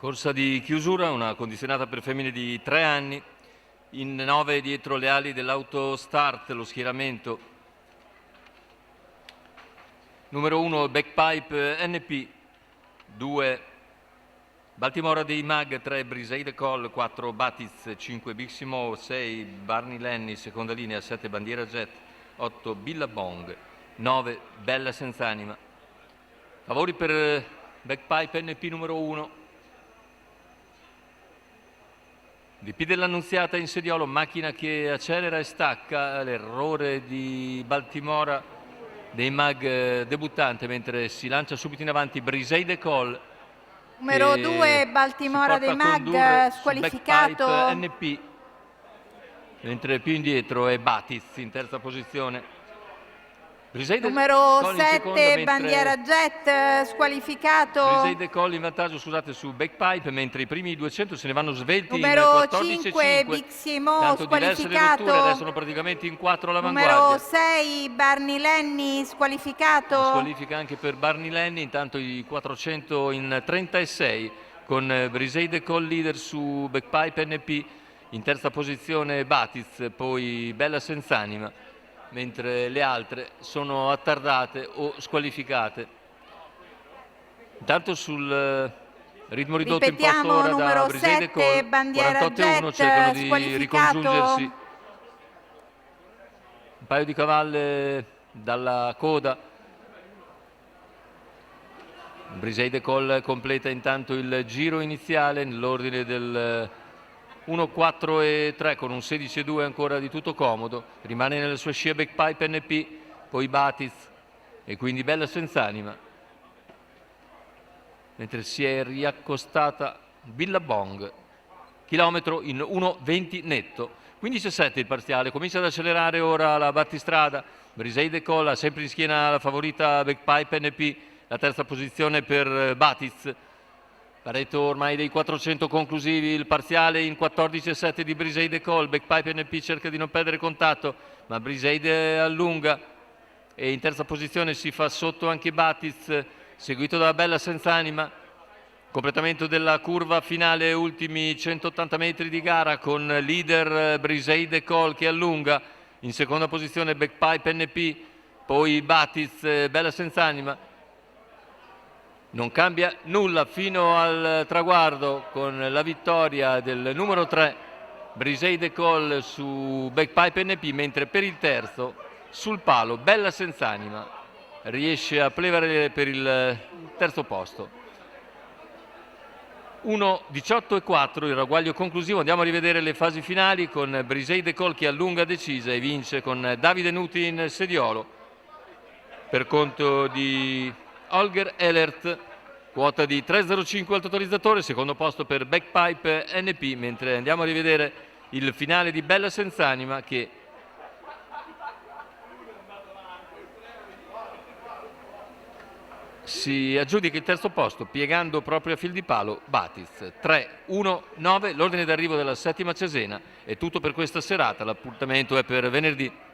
Corsa di chiusura, una condizionata per femmine di 3 anni, in 9 dietro le ali dell'Autostart, lo schieramento. Numero 1 Backpipe NP, 2 Baltimora dei Mag, 3 Briseide Call, 4 Batiz, 5 Biximo, 6 Barney Lenny, seconda linea, 7 Bandiera Jet, 8 Billabong, 9 Bella Senz'anima. Favori per Backpipe NP numero 1. DP dell'Annunziata in sediolo, macchina che accelera e stacca, l'errore di Baltimora dei Mag debuttante, mentre si lancia subito in avanti Briseide Call. Numero 2 Baltimora dei Mag, squalificato. NP, mentre più indietro è Batiz in terza posizione. Numero 7 Bandiera Jet, squalificato. Briseide Call in vantaggio, scusate, su Backpipe, mentre i primi 200 se ne vanno svelti numero in 14 5 Biximo, squalificato. Restano praticamente in 4 all'avanguardia. Numero 6 Barney Lenny, squalificato. Squalifica anche per Barney Lenny, intanto i 400 in 36 con Briseide Call leader su Backpipe NP, in terza posizione Batiz, poi Bella Senz'anima, mentre le altre sono attardate o squalificate. Intanto sul ritmo ridotto imposto ora da Briseide Call, 48,1, cercano di ricongiungersi. Un paio di cavalle dalla coda. Briseide Call completa intanto il giro iniziale nell'ordine del 1, 4 e 3 con un 16,2 ancora di tutto comodo. Rimane nelle sue scie Backpipe NP, poi Batiz e quindi Bella Senz'anima, mentre si è riaccostata Billabong, chilometro in 1,20 netto. 15,7 il parziale, comincia ad accelerare ora la battistrada. Briseide Call ha sempre in schiena la favorita Backpipe NP, la terza posizione per Batiz. Pareto ormai dei 400 conclusivi, il parziale in 14,7 di Briseide Call. Backpipe NP cerca di non perdere contatto, ma Briseide allunga e in terza posizione si fa sotto anche Batiz, seguito da Bella Senz'anima. Completamento della curva finale, ultimi 180 metri di gara, con leader Briseide Call che allunga, in seconda posizione Backpipe NP, poi Batiz, Bella Senz'anima. Non cambia nulla fino al traguardo, con la vittoria del numero 3 Briseide Call su Backpipe NP, mentre per il terzo sul palo Bella Senz'anima riesce a prevalere per il terzo posto. 1,18,4 il ragguaglio conclusivo. Andiamo a rivedere le fasi finali con Briseide Call che allunga decisa e vince con Davide Nuti in sediolo per conto di Holger Elert, quota di 3,05 al totalizzatore, secondo posto per Backpipe NP, mentre andiamo a rivedere il finale di Bella Senz'anima che si aggiudica il terzo posto piegando proprio a fil di palo Batiz. 3-1-9 l'ordine d'arrivo della settima Cesena. È tutto per questa serata, l'appuntamento è per venerdì.